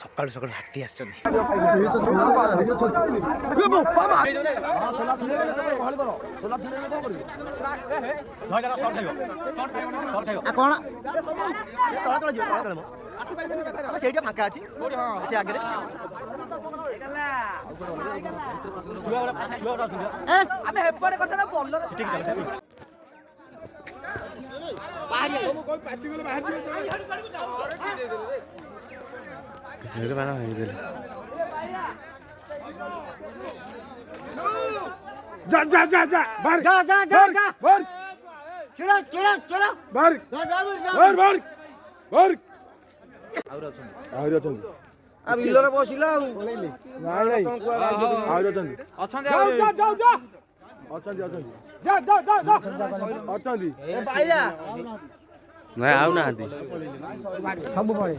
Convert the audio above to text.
सकाल सकाल हाथी आसछन फाका अच्छी से आगे जा जा जा जा बाहर जा जा जा जा बाहर चलो चलो चलो बाहर जा जा बाहर बाहर बाहर आउर अछन अब इलोरे बसिला नाही नाही आउर अछन अछन जाओ जाओ जाओ जा अछन अछन जा जा जा जा अछन ए भाईया नहीं आउ ना सब पड़े